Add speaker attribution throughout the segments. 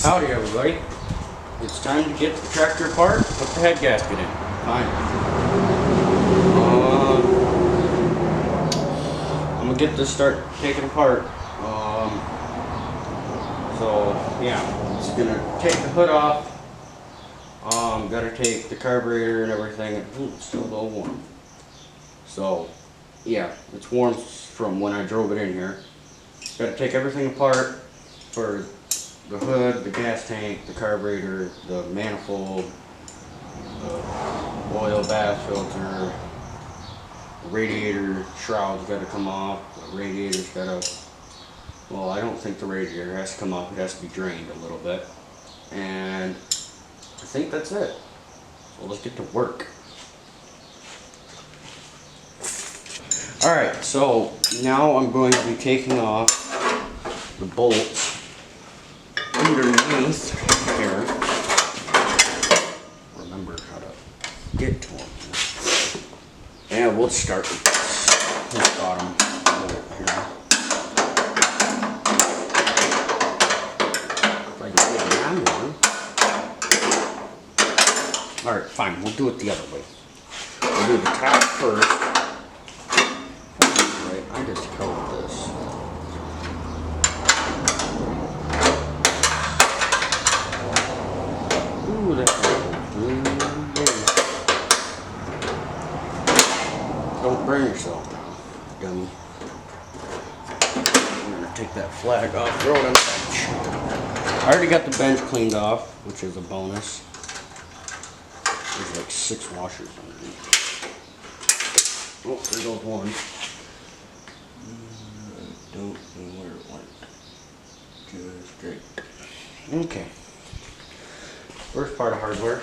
Speaker 1: Howdy everybody. It's time to get the tractor apart, put the head gasket in. Fine. I'm gonna get this start taken apart. So yeah, it's gonna take the hood off. Gotta take the carburetor and everything. Ooh, it's still a little warm. So yeah, it's warm from when I drove it in here. Gotta take everything apart for the hood, the gas tank, the carburetor, the manifold, the oil bath filter, the radiator shroud's got to come off, the radiator's got to, well, I don't think the radiator has to come off, it has to be drained a little bit, and I think that's it. So let's get to work. Alright, so now I'm going to be taking off the bolts underneath here. Remember how to get to them. And we'll start with this bottom bolt here. If I can get around one. Alright, fine, we'll do it the other way. We'll do the top first. Right, I just covered this. Ooh, that's good. Don't burn yourself now, dummy. I'm gonna take that flag off, throw it on the bench. I already got the bench cleaned off, which is a bonus. There's like 6 washers underneath. Oh, there goes one. I don't know where it went. Just straight. Okay. First part of hardware.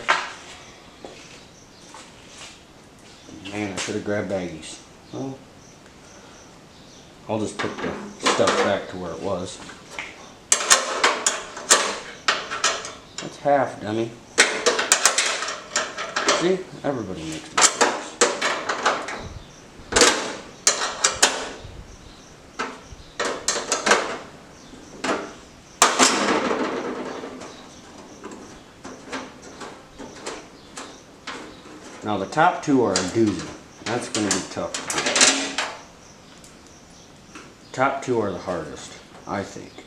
Speaker 1: Man, I should have grabbed baggies. Well, I'll just put the stuff back to where it was. That's half, dummy. See? Everybody makes mistakes. Now the top 2 are a doozy. That's going to be tough to do. Top 2 are the hardest, I think.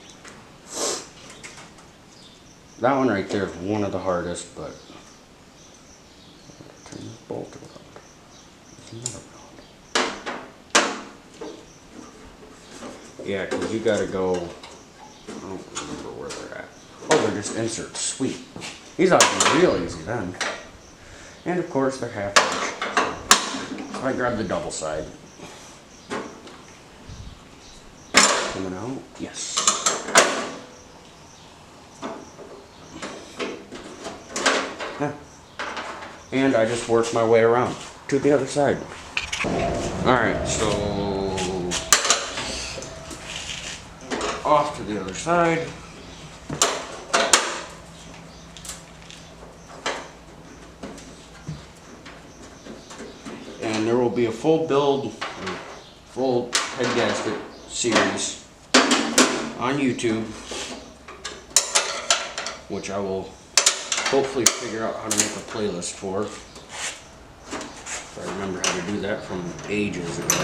Speaker 1: That one right there is one of the hardest, but turn this bolt around. There's another round. Yeah, because you got to go. I don't remember where they're at. Oh, they're just inserts. Sweet. These ought to be real easy then. And of course they're half inch. So I grabbed the double side. Coming out? Yes. Yeah. And I just worked my way around to the other side. Alright, so off to the other side. And there will be a full build, full head gasket series on YouTube, which I will hopefully figure out how to make a playlist for. If I remember how to do that from ages ago.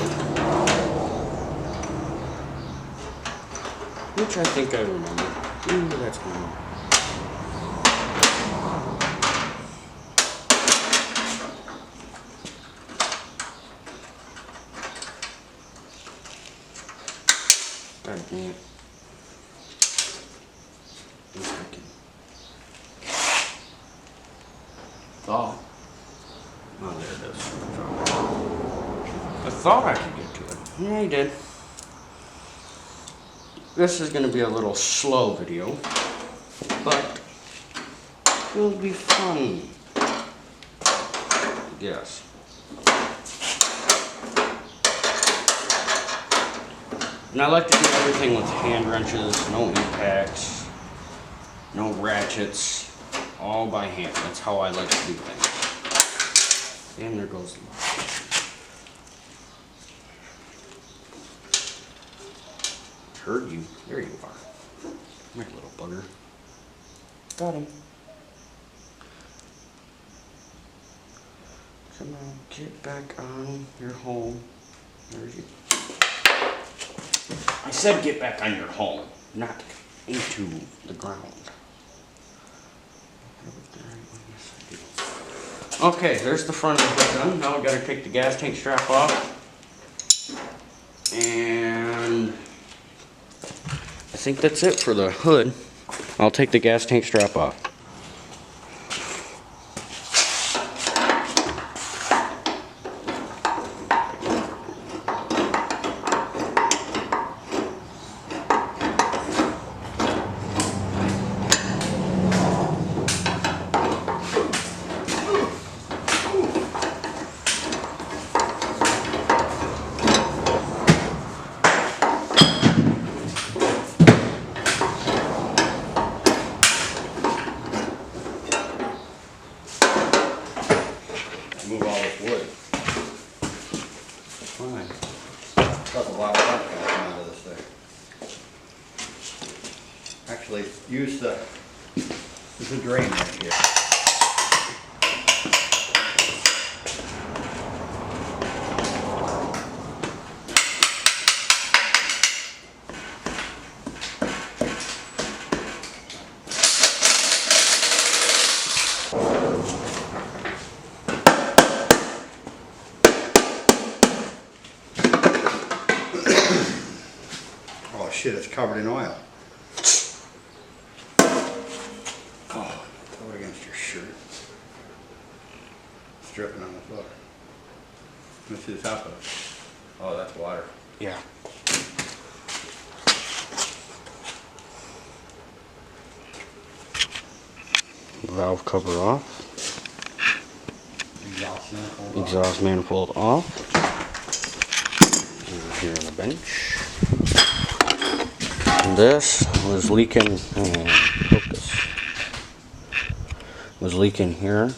Speaker 1: Which I think I remember. Ooh, that's cool. God damn it. Oh, there it is. I thought I could get to it. Yeah, I did. This is going to be a little slow video, but it'll be fun. Yes. And I like to do everything with hand wrenches, no impacts, no ratchets, all by hand. That's how I like to do things. And there goes the lock. Heard you. There you are. My little bugger. Got him. Come on, get back on your home. There's you. I said get back on your home, not into the ground. Okay, there's the front of it done. Now we gotta take the gas tank strap off. And I think that's it for the hood. I'll take the gas tank strap off. Move all this wood. Fine. That's a lot of stuff coming out of this thing. Actually, use the, there's a drain right here. Oh shit, it's covered in oil. Oh, throw it against your shirt. It's dripping on the floor. Let me see the top of it. Oh, that's water. Yeah. Valve cover off. Exhaust manifold off. Over here on the bench. And this was leaking. Focus. Was leaking here and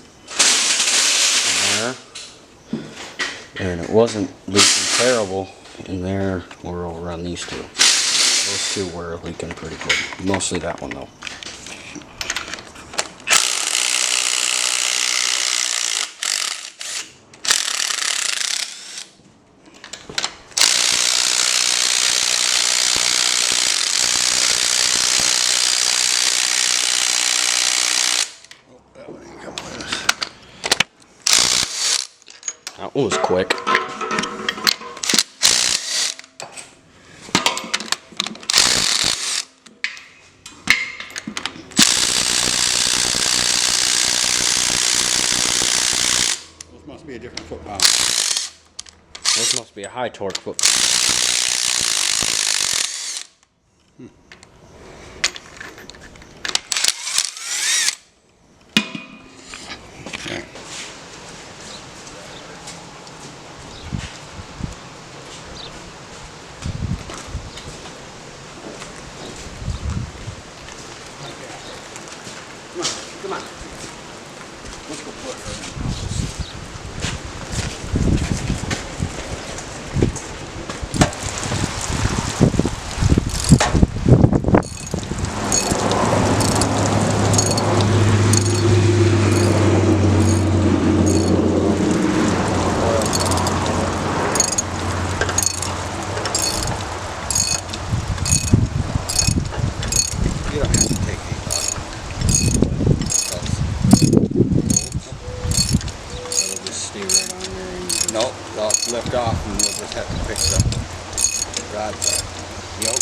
Speaker 1: there, and it wasn't leaking terrible in there or over on these two. Those two were leaking pretty good. Mostly that one though. That one was quick. This must be a different foot pound. This must be a high torque foot pound. Okay. Come on. Let's go put her in. You don't have to take these off. It'll just stay right on there. And nope, they'll lift off and we'll just have to fix the rods up. Yep.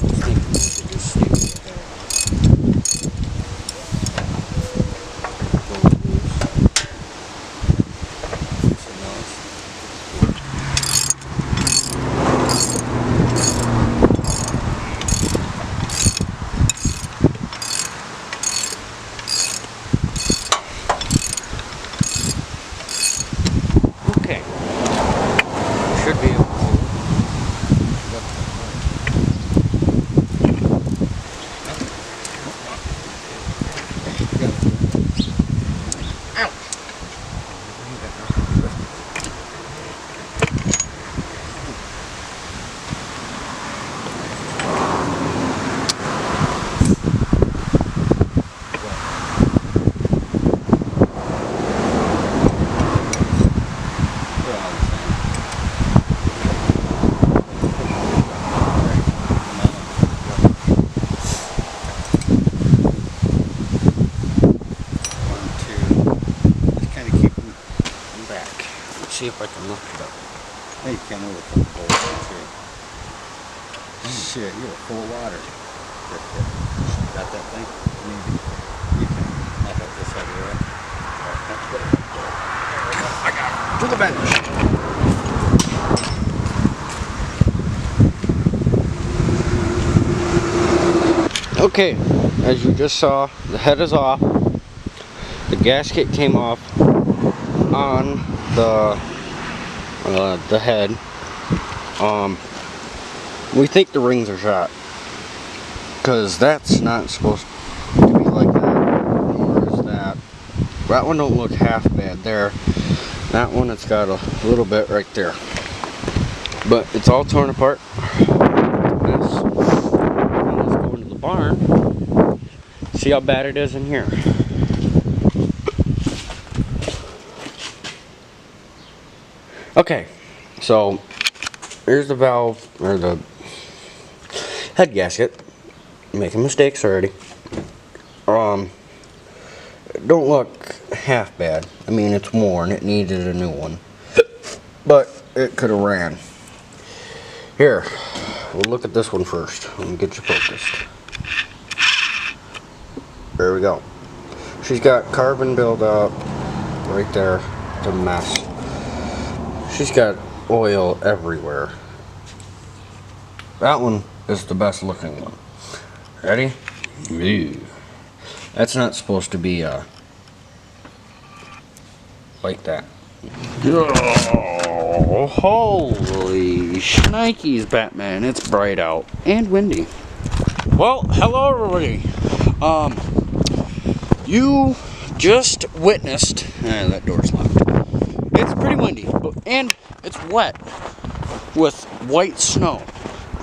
Speaker 1: I think we should just stay right there. Go loose. So now it's okay. Should be able to. Ow. see if I can lift it up.
Speaker 2: Hey, you can't lift the bowl. Shit, you're full of water. Got that thing? Maybe. You can. I'll help this heavy, right? I got it. To the bench.
Speaker 1: Okay, as you just saw, the head is off. The gasket came off on the head. We think the rings are shot, because that's not supposed to be like that. Nor is that. That one don't look half bad there. That one, it's got a little bit right there, but it's all torn apart. Let's go into the barn, see how bad it is in here. Okay, so here's the valve, or the head gasket. Making mistakes already. Don't look half bad. I mean, it's worn, it needed a new one, but it could have ran. Here, we'll look at this one first. Let me get you focused. There we go. She's got carbon buildup right there. It's a mess. She's got oil everywhere. That one is the best looking one. Ready? Ew. That's not supposed to be like that. Oh, holy shnikes, Batman. It's bright out and windy. Well, hello everybody. You just witnessed, that door's locked. It's pretty windy, and it's wet with white snow.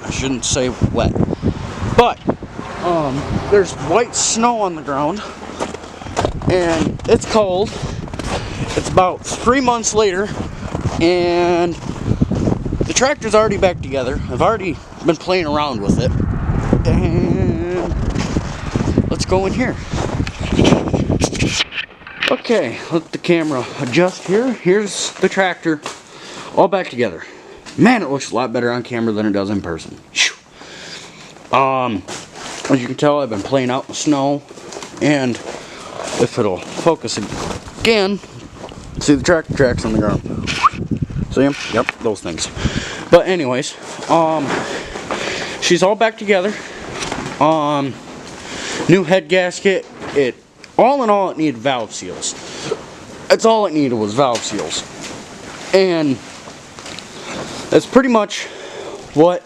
Speaker 1: I shouldn't say wet, but there's white snow on the ground, and it's cold. It's about 3 months later, and the tractor's already back together. I've already been playing around with it, and let's go in here. Okay, let the camera adjust here. Here's the tractor all back together. Man, it looks a lot better on camera than it does in person. As you can tell, I've been playing out in the snow, and if it'll focus again, see the tractor tracks on the ground. See them? Yep, those things. But anyways, she's all back together. New head gasket. All in all, it needed valve seals. That's all it needed was valve seals. And that's pretty much what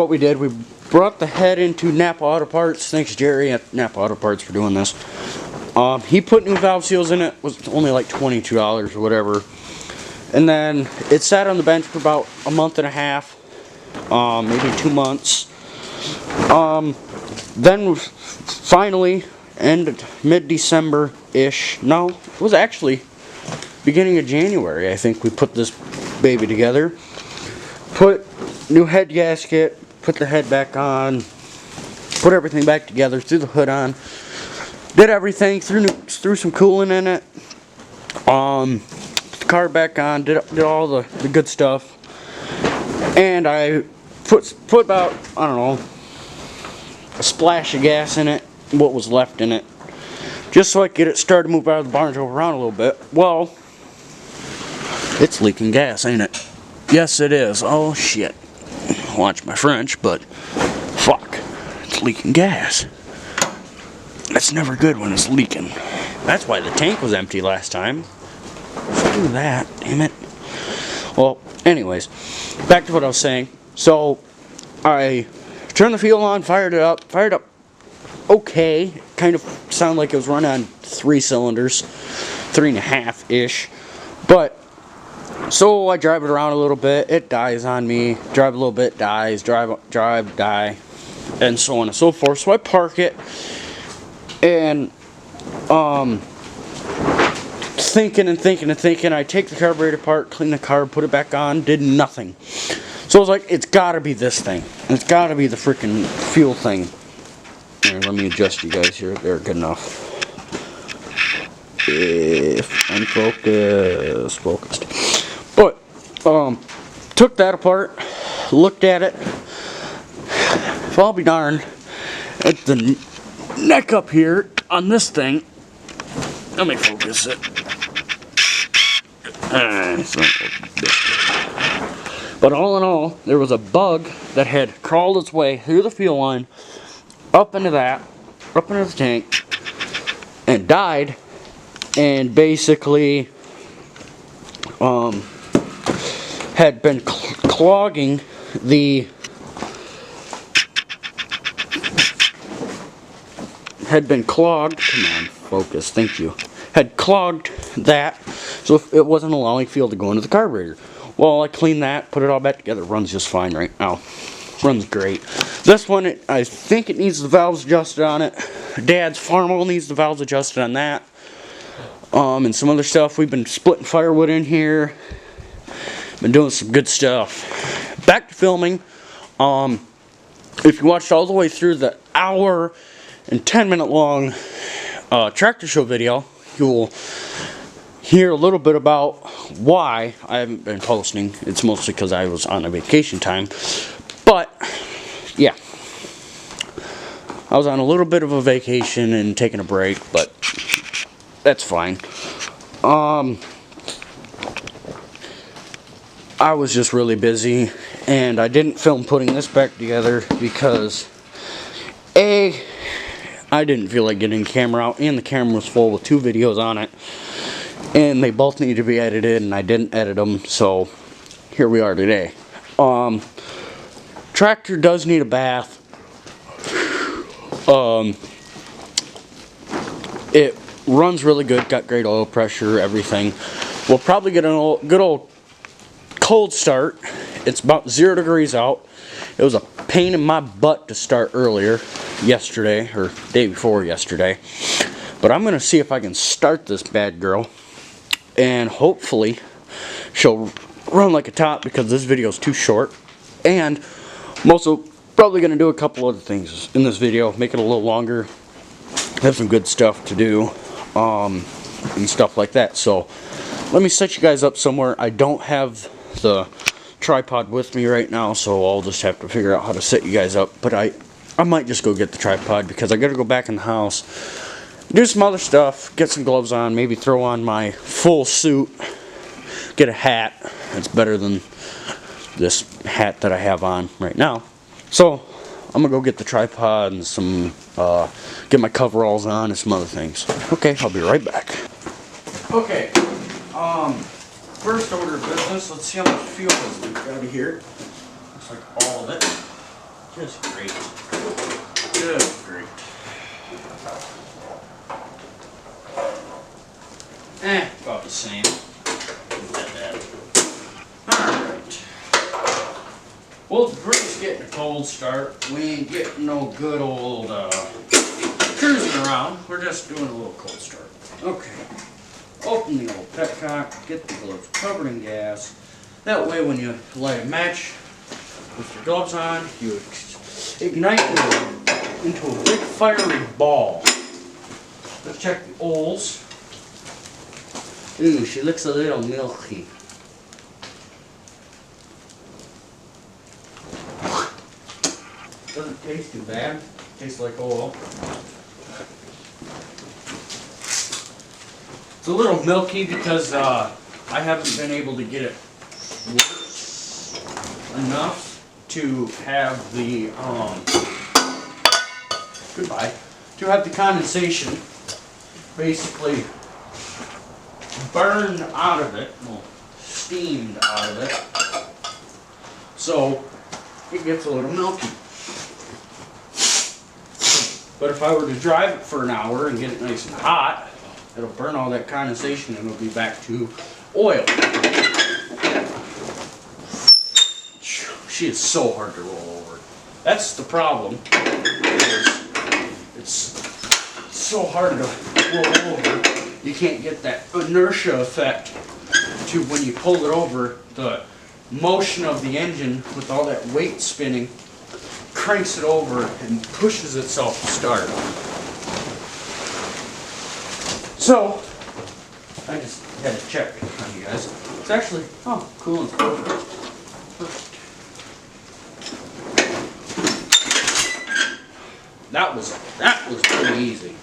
Speaker 1: we did. We brought the head into Napa Auto Parts. Thanks Jerry at Napa Auto Parts for doing this. He put new valve seals in it. It was only like $22 or whatever. And then it sat on the bench for about a month and a half, maybe 2 months. Then finally, mid-December-ish. No, it was actually beginning of January, I think we put this baby together. Put new head gasket, put the head back on, put everything back together, threw the hood on, did everything, threw some coolant in it, put the car back on, did all the good stuff, and I put about, I don't know, a splash of gas in it, what was left in it, just so I could get it started to move out of the barn, drove around a little bit. Well, it's leaking gas, ain't it? Yes, it is. Oh, shit. Watch my French, but fuck. It's leaking gas. That's never good when it's leaking. That's why the tank was empty last time. Let's do that, damn it. Well, anyways, back to what I was saying. So, I turned the fuel on, fired it up okay. Kind of sounded like it was running on 3 cylinders, 3.5-ish. But so I drive it around a little bit, it dies on me, drive a little bit, dies, drive, die, and so on and so forth. So I park it, and thinking, I take the carburetor apart, clean the carb, put it back on, did nothing. So I was like, it's gotta be this thing. It's gotta be the freaking fuel thing. Here, let me adjust you guys here, they're good enough. unfocused, focused. But took that apart, looked at it. If I'll be darned, at the neck up here on this thing. Let me focus it. But all in all, there was a bug that had crawled its way through the fuel line, up into the tank, and died, and basically had been clogging the come on, focus, thank you, had clogged that, so it wasn't allowing fuel to go into the carburetor. Well, I cleaned that, put it all back together, it runs just fine right now. Runs great. This one, I think it needs the valves adjusted on it. Dad's farm oil needs the valves adjusted on that. And some other stuff. We've been splitting firewood in here. Been doing some good stuff. Back to filming. If you watched all the way through the hour and 10-minute long tractor show video, you'll hear a little bit about why I haven't been posting. It's mostly because I was on a vacation time. But, yeah. I was on a little bit of a vacation and taking a break, but that's fine. I was just really busy, and I didn't film putting this back together because A, I didn't feel like getting the camera out, and the camera was full with 2 videos on it, and they both need to be edited, and I didn't edit them, so here we are today. Tractor does need a bath. It runs really good, got great oil pressure, everything. We'll probably get a good old cold start. It's about 0 degrees out. It was a pain in my butt to start earlier, yesterday, or day before yesterday. But I'm gonna see if I can start this bad girl, and hopefully she'll run like a top, because this video is too short. And I'm also probably going to do a couple other things in this video, make it a little longer, have some good stuff to do, and stuff like that. So let me set you guys up somewhere. I don't have the tripod with me right now, so I'll just have to figure out how to set you guys up. But I might just go get the tripod, because I got to go back in the house, do some other stuff, get some gloves on, maybe throw on my full suit, get a hat. It's better than this hat that I have on right now. So I'm gonna go get the tripod and some get my coveralls on and some other things. Okay, I'll be right back. Okay, first order of business, let's see how much fuel is leaked out of here. Looks like all of it. Just great. Just great. About the same. Alright. Well, the brick's getting a cold start. We ain't getting no good old cruising around. We're just doing a little cold start. Okay. Open the old petcock, get the gloves covered in gas. That way when you light a match with your gloves on, you ignite it into a big fiery ball. Let's check the oils. Ooh, she looks a little milky. Doesn't taste too bad. Tastes like oil. It's a little milky because I haven't been able to get it worked enough to have the to have the condensation basically burned out of it, well, steamed out of it. So it gets a little milky. But if I were to drive it for an hour and get it nice and hot, it'll burn all that condensation and it'll be back to oil. She is so hard to roll over. That's the problem. It's so hard to roll over. You can't get that inertia effect to when you pull it over. The motion of the engine with all that weight spinning cranks it over and pushes itself to start. So I just had to check on you guys. It's actually, oh, coolant's perfect. Perfect. That was pretty easy.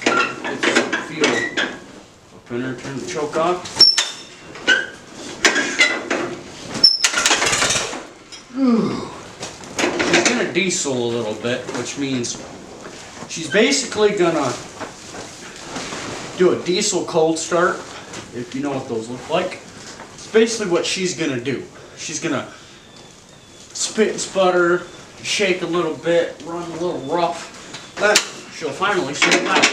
Speaker 1: Get some fuel up in there, turn the choke off. She's gonna diesel a little bit, which means she's basically gonna do a diesel cold start, if you know what those look like. It's basically what she's gonna do. She's gonna spit and sputter, shake a little bit, run a little rough. Then she'll finally settle out.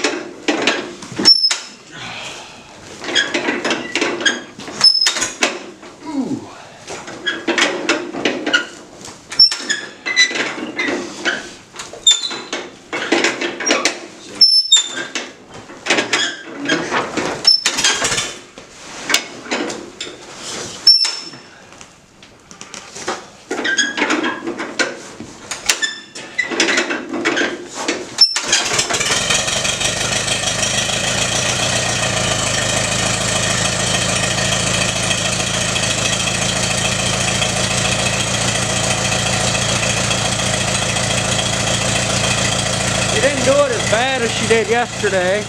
Speaker 1: Didn't do it as bad as she did yesterday,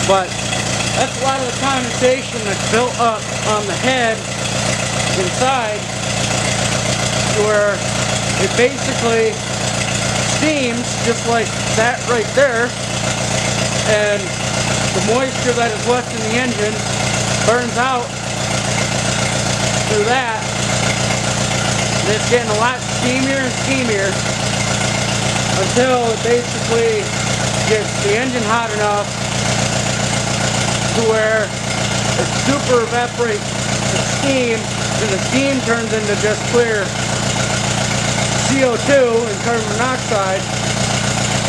Speaker 1: but that's a lot of the condensation that's built up on the head inside, where it basically steams just like that right there, and the moisture that is left in the engine burns out through that, and it's getting a lot steamier and steamier until it basically gets the engine hot enough to where it super evaporates the steam, and the steam turns into just clear CO2 and carbon monoxide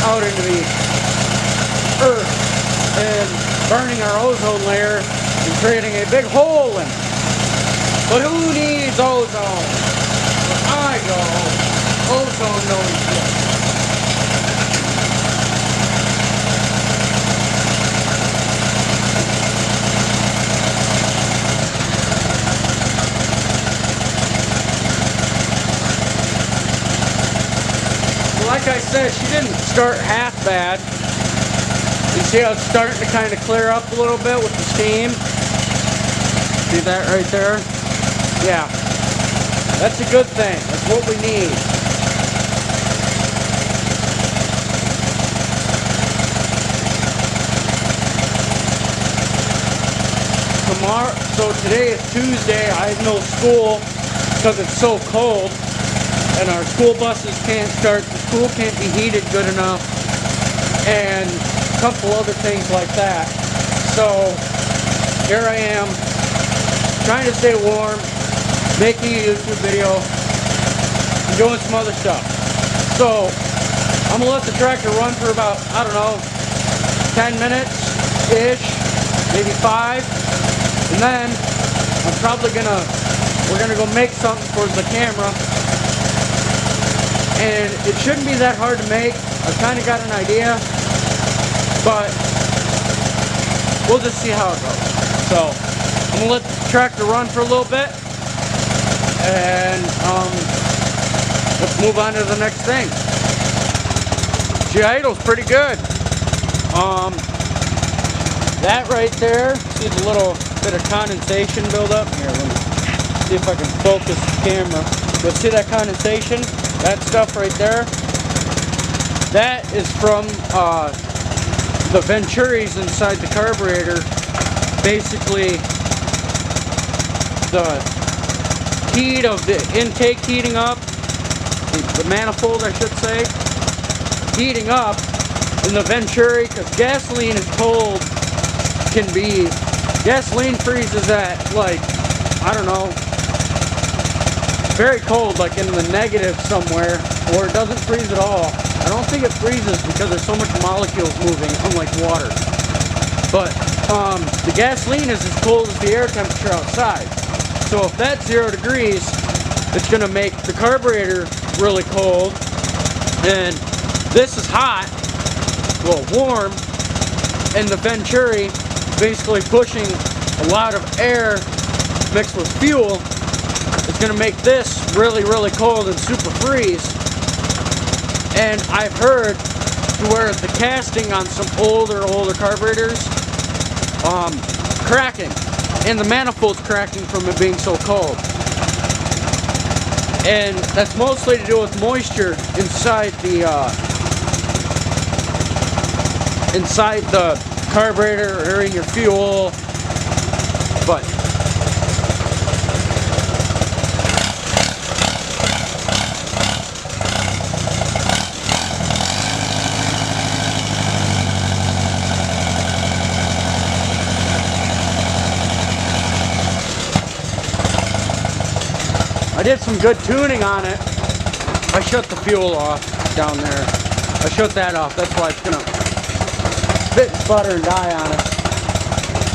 Speaker 1: out into the earth and burning our ozone layer and creating a big hole in it. But who needs ozone? Where I go, ozone knows this. Like I said, she didn't start half bad. You see how it's starting to kind of clear up a little bit with the steam? See that right there? Yeah. That's a good thing. That's what we need. Tomorrow, so today is Tuesday. I have no school because it's so cold. And our school buses can't start, the school can't be heated good enough, and a couple other things like that. So here I am, trying to stay warm, making a YouTube video, and doing some other stuff. So I'm gonna let the tractor run for about, I don't know, 10 minutes-ish, maybe 5, and then we're gonna go make something for the camera. And it shouldn't be that hard to make. I've kind of got an idea, but we'll just see how it goes. So I'm gonna let the tractor run for a little bit, and let's move on to the next thing. She idles pretty good. That right there, see the little bit of condensation buildup? Here, let me see if I can focus the camera. You'll see that condensation? That stuff right there, that is from the venturis inside the carburetor. Basically, the heat of the intake heating up, the manifold I should say, heating up in the venturi, because gasoline is cold, gasoline freezes at like, I don't know, very cold, like in the negative somewhere, or it doesn't freeze at all. I don't think it freezes because there's so much molecules moving, unlike water. But the gasoline is as cold as the air temperature outside. So if that's 0 degrees, it's going to make the carburetor really cold. And this is hot, well, warm, and the venturi basically pushing a lot of air mixed with fuel. It's going to make this really, really cold and super freeze. And I've heard to where the casting on some older carburetors cracking, and the manifold's cracking from it being so cold. And that's mostly to do with moisture inside the carburetor or in your fuel. But I did some good tuning on it. I shut the fuel off down there. I shut that off. That's why it's gonna spit, sputter, and die on it.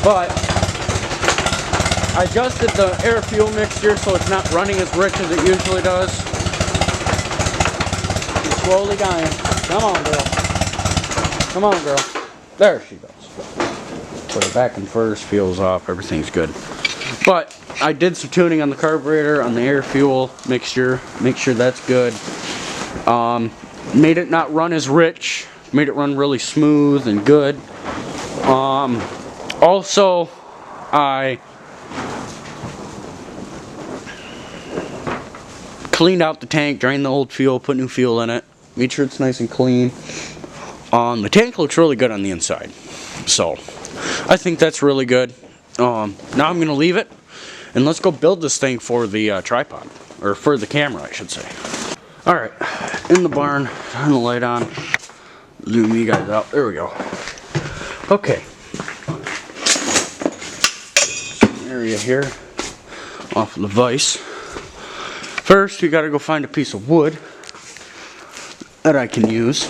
Speaker 1: But I adjusted the air-fuel mixture so it's not running as rich as it usually does. She's slowly dying. Come on, girl. Come on, girl. There she goes. Put it back in first. Fuel's off. Everything's good. But I did some tuning on the carburetor, on the air-fuel mixture. Make sure that's good. Made it not run as rich. Made it run really smooth and good. Also, I cleaned out the tank, drained the old fuel, put new fuel in it. Made sure it's nice and clean. The tank looks really good on the inside. So, I think that's really good. Now I'm going to leave it. And let's go build this thing for the tripod. Or for the camera, I should say. Alright, in the barn. Turn the light on. Zoom you guys out. There we go. Okay. Some area here. Off of the vise. First, you gotta go find a piece of wood that I can use.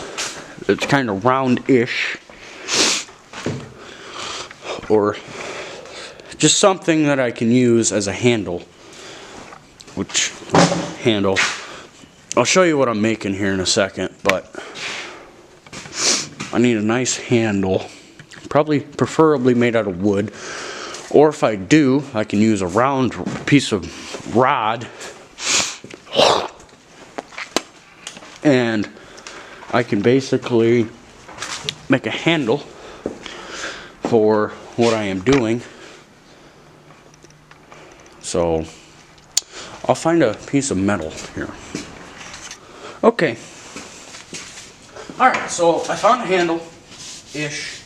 Speaker 1: It's kind of round-ish. Or just something that I can use as a handle. Which handle? I'll show you what I'm making here in a second, but I need a nice handle. Preferably made out of wood. Or if I do, I can use a round piece of rod. And I can basically make a handle for what I am doing. So I'll find a piece of metal here. Okay. Alright, so I found a handle-ish.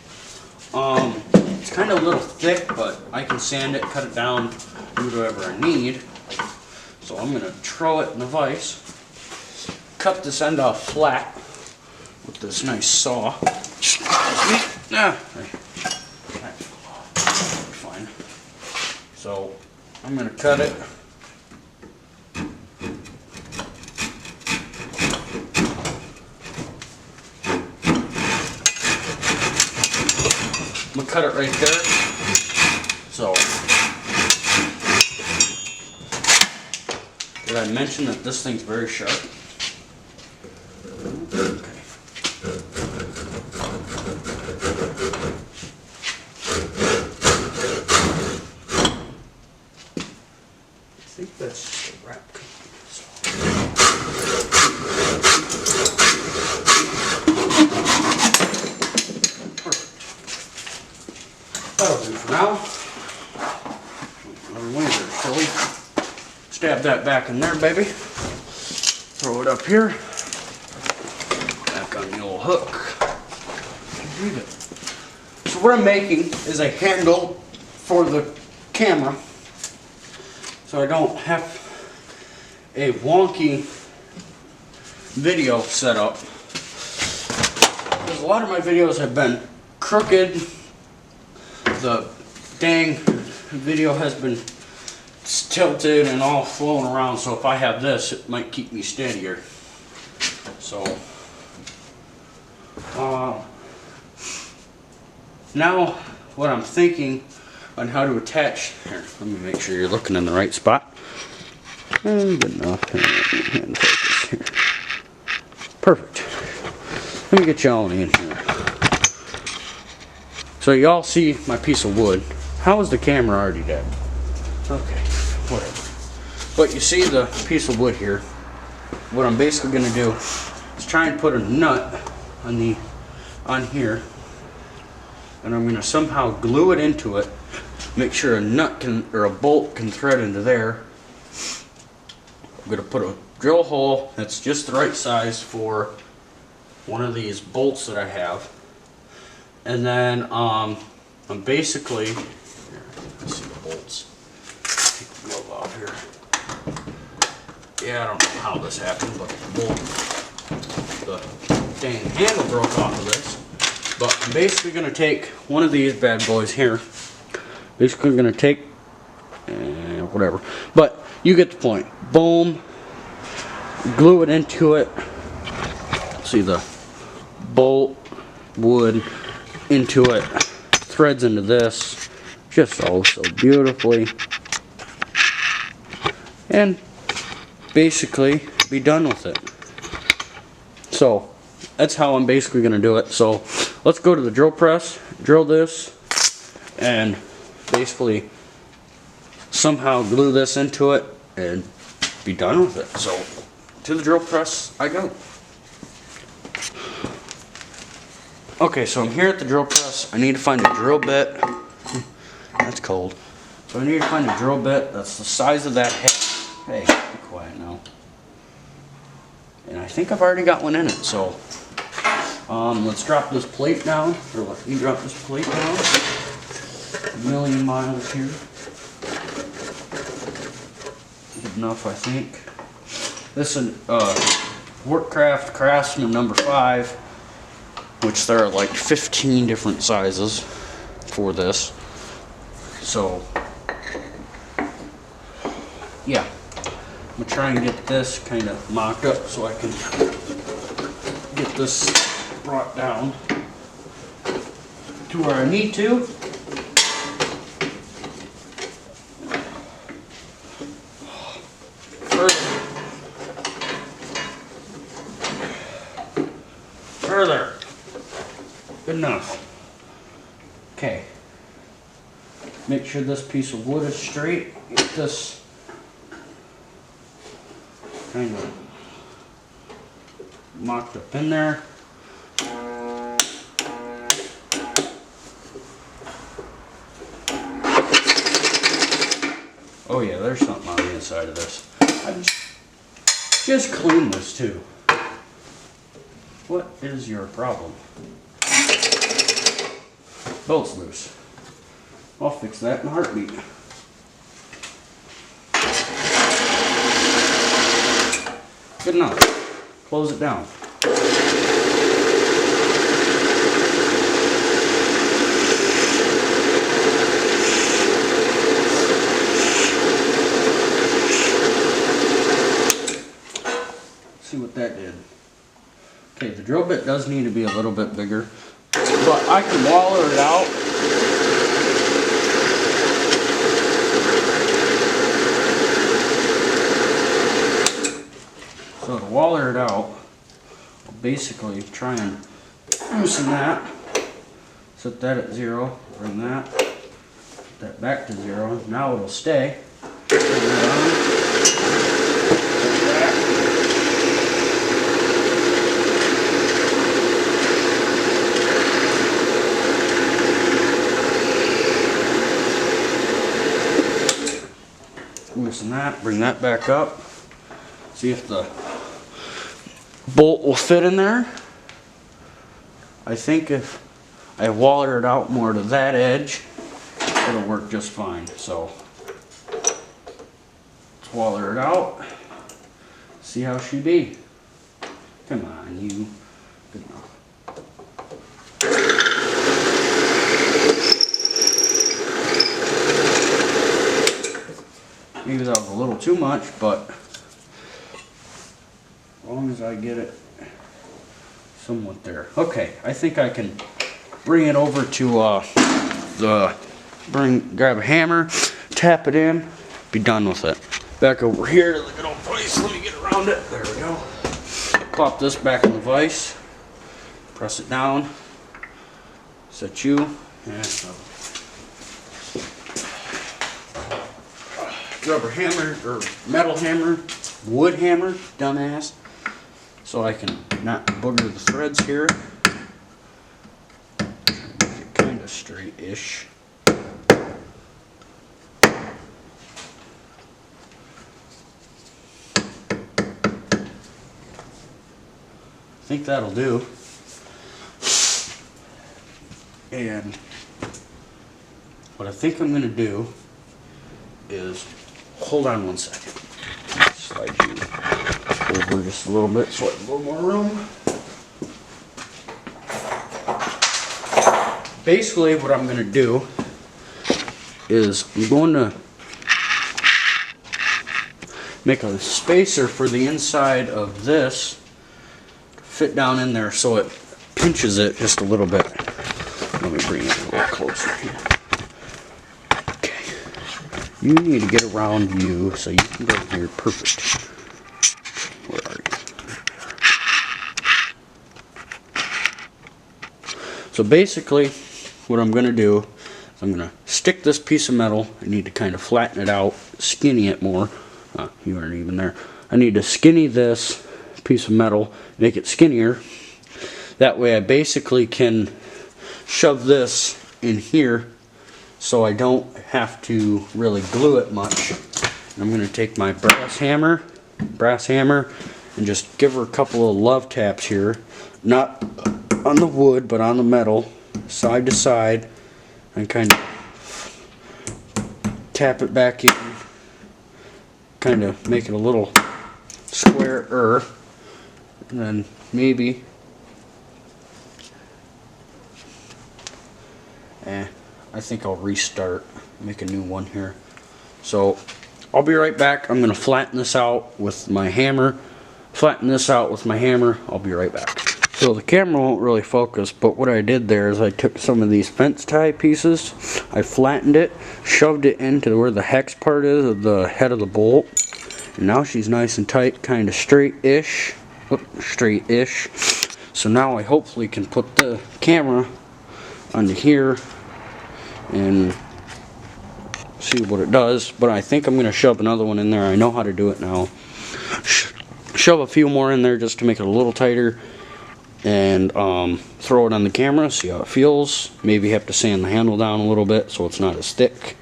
Speaker 1: It's kind of a little thick, but I can sand it, cut it down, do whatever I need. So I'm going to throw it in the vise. Cut this end off flat with this nice saw. Fine. So I'm going to cut it. I'm going to cut it right there. So, did I mention that this thing's very sharp? Okay. I think that's just a wrap. That'll do for now. Another wings are silly. Stab that back in there, baby. Throw it up here. Back on the old hook. Leave it. So what I'm making is a handle for the camera. So I don't have a wonky video setup. Because a lot of my videos have been crooked. The dang video has been tilted and all flowing around, so if I have this, it might keep me steadier. So, now what I'm thinking on how to attach, here, let me make sure you're looking in the right spot. Good enough. Hand focus here. Perfect. Let me get you all in here. So y'all see my piece of wood. How is the camera already dead? Okay, whatever. But you see the piece of wood here. What I'm basically gonna do is try and put a nut on here, and I'm gonna somehow glue it into it. Make sure a nut or a bolt can thread into there. I'm gonna put a drill hole that's just the right size for one of these bolts that I have, and then I'm basically here, let's see the bolts. Take the glove off here. Yeah, I don't know how this happened, but the dang handle broke off of this. But I'm basically gonna take one of these bad boys here. Basically gonna take whatever, but you get the point. Boom, glue it into it. See the bolt wood into it, threads into this, just so beautifully, and basically be done with it. So that's how I'm basically gonna do it. So let's go to the drill press, drill this, and basically somehow glue this into it and be done with it. So to the drill press I go. Okay, so I'm here at the drill press. I need to find a drill bit. That's cold. So I need to find a drill bit that's the size of that head. Hey, be quiet now. And I think I've already got one in it, so let's drop this plate down, or let me drop this plate down. A million miles here. Good enough, I think. This is Workcraft Craftsman number 5, which there are like 15 different sizes for this. So, yeah. I'm gonna try and get this kind of mocked up so I can get this brought down to where I need to. Further. Good enough. Okay. Make sure this piece of wood is straight. Get this kind of mocked up in there. Oh yeah, there's something on the inside of this. I just cleaned this too. What is your problem? Bolt's loose. I'll fix that in a heartbeat. Good enough. Close it down. See what that did. Okay, the drill bit does need to be a little bit bigger, but I can waller it out. So to waller it out, I'll basically try and loosen that, set that at 0, bring that, put that back to 0. Now it'll stay. Bring that on. Loosen that, bring that back up. See if the bolt will fit in there. I think if I waller it out more to that edge, it'll work just fine. So let's waller it out. See how she be. Come on, you. Good enough. Maybe that was a little too much, but as long as I get it somewhat there. Okay, I think I can bring it over to grab a hammer, tap it in, be done with it. Back over here to the good old vise. Let me get around it. There we go. Pop this back in the vise, press it down, set you And so rubber hammer or metal hammer, wood hammer, dumbass, so I can not booger the threads here. Make it kind of straight-ish. I think that'll do. And what I think I'm going to do is, hold on one second. Slide you over just a little bit so I have a little more room. Basically what I'm going to do is I'm going to make a spacer for the inside of this to fit down in there so it pinches it just a little bit. Let me bring it a little closer here. Okay. You need to get around you so you can go here. Perfect. Where are you? So basically, what I'm going to do is I'm going to stick this piece of metal. I need to kind of flatten it out, skinny it more. You aren't even there. I need to skinny this piece of metal, make it skinnier. That way I basically can shove this in here so I don't have to really glue it much. And I'm going to take my brass hammer, and just give her a couple of love taps here. Not on the wood, but on the metal, side to side, and kind of tap it back in. Kind of make it a little square-er. And then maybe I think I'll restart, make a new one here. So I'll be right back. I'm going to flatten this out with my hammer. I'll be right back. So the camera won't really focus, but what I did there is I took some of these fence tie pieces, I flattened it, shoved it into where the hex part is of the head of the bolt, and now she's nice and tight, kind of straight-ish. So now I hopefully can put the camera onto here and see what it does. But I think I'm going to shove another one in there. I know how to do it now. Shove a few more in there just to make it a little tighter, and throw it on the camera, see how it feels. Maybe have to sand the handle down a little bit so it's not as thick,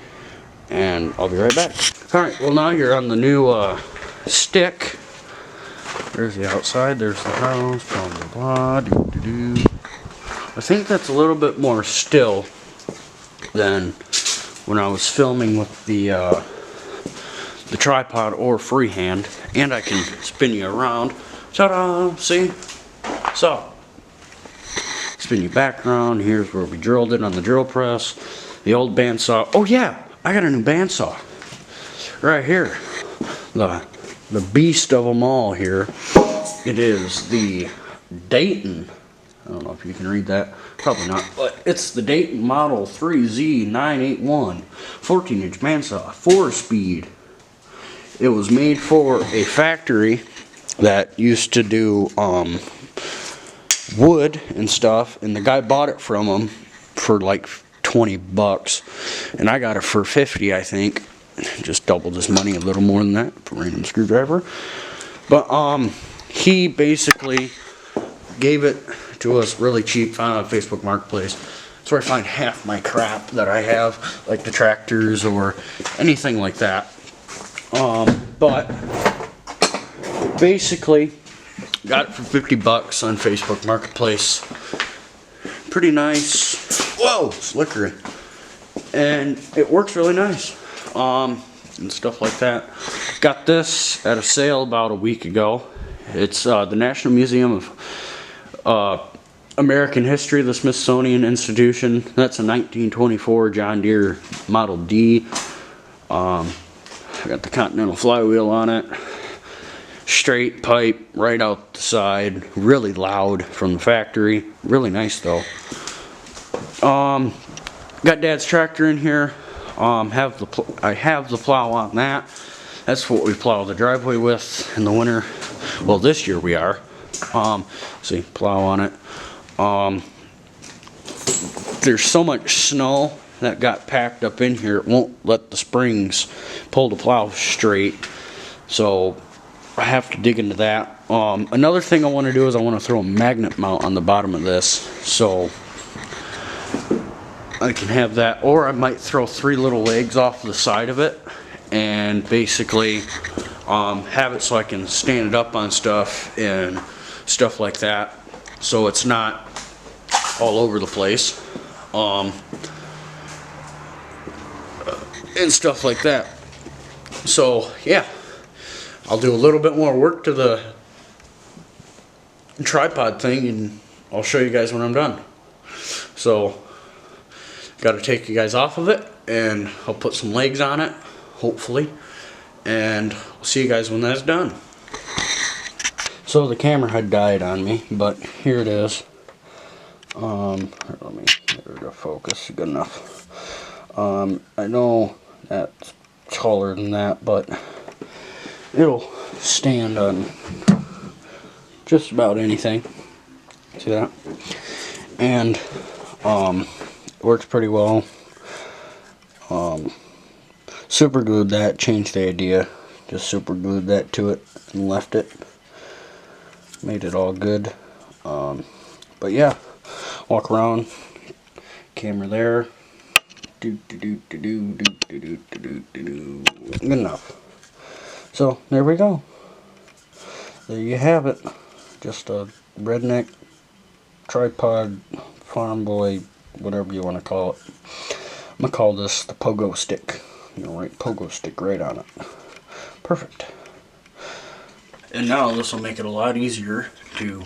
Speaker 1: and I'll be right back. Alright, well now you're on the new stick. There's the outside, there's the house, blah blah blah, I think that's a little bit more still than when I was filming with the tripod or freehand, and I can spin you around. Ta-da! See? So, spin you back around. Here's where we drilled it on the drill press. The old bandsaw. Oh yeah, I got a new bandsaw right here. The beast of them all here. It is the Dayton. I don't know if you can read that. Probably not. But it's the Dayton Model 3Z981 14-inch bandsaw, 4-speed. It was made for a factory that used to do wood and stuff, and the guy bought it from him for like 20 bucks, and I got it for 50, I think. Just doubled his money, a little more than that for a random screwdriver. But he basically gave it to us really cheap, found it on Facebook Marketplace. That's where I find half my crap that I have, like the tractors or anything like that. But basically got it for 50 bucks on Facebook Marketplace. Pretty nice. Whoa, slicker. And it works really nice. And stuff like that. Got this at a sale about a week ago. It's the National Museum of American History, the Smithsonian Institution. That's a 1924 John Deere Model D. I got the Continental flywheel on it. Straight pipe right out the side. Really loud from the factory. Really nice though. Got Dad's tractor in here. I have the plow on that. That's what we plow the driveway with in the winter. Well, this year we are. See, plow on it. there's so much snow that got packed up in here, it won't let the springs pull the plow straight. So I have to dig into that. Another thing I want to do is I want to throw a magnet mount on the bottom of this, so I can have that, or I might throw 3 little legs off the side of it and basically have it so I can stand it up on stuff and stuff like that, so it's not all over the place, and stuff like that. So yeah, I'll do a little bit more work to the tripod thing and I'll show you guys when I'm done. So got to take you guys off of it and I'll put some legs on it, hopefully, and I'll see you guys when that's done. So the camera had died on me, but here it is. Let me get it to focus good enough. I know that's taller than that, but it'll stand on just about anything. See that? And works pretty well. Super glued that, changed the idea. Just super glued that to it and left it. Made it all good. But yeah, walk around, camera there. Good enough. So there we go. There you have it. Just a redneck tripod farm boy, whatever you want to call it. I'm gonna call this the pogo stick. You know, right, pogo stick right on it. Perfect. And now this will make it a lot easier to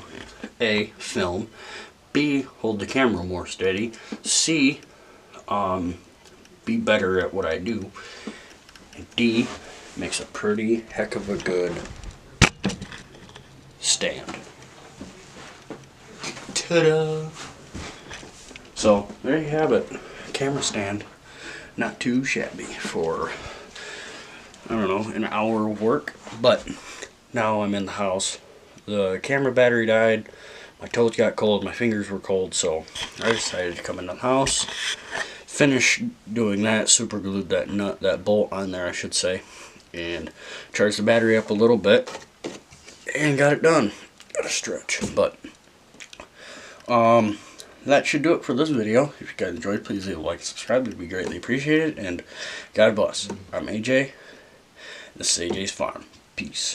Speaker 1: A, film, B, hold the camera more steady, C, be better at what I do, and D, makes a pretty heck of a good stand. Ta-da! So there you have it, camera stand. Not too shabby for, I don't know, an hour of work, but now I'm in the house. The camera battery died, my toes got cold, my fingers were cold, so I decided to come in the house, finish doing that, super glued that nut, that bolt on there I should say, and charge the battery up a little bit, and got it done. Got to stretch, but that should do it for this video. If you guys enjoyed, please leave a like and subscribe. It would be greatly appreciated, and God bless. I'm AJ. This is AJ's Farm. Peace.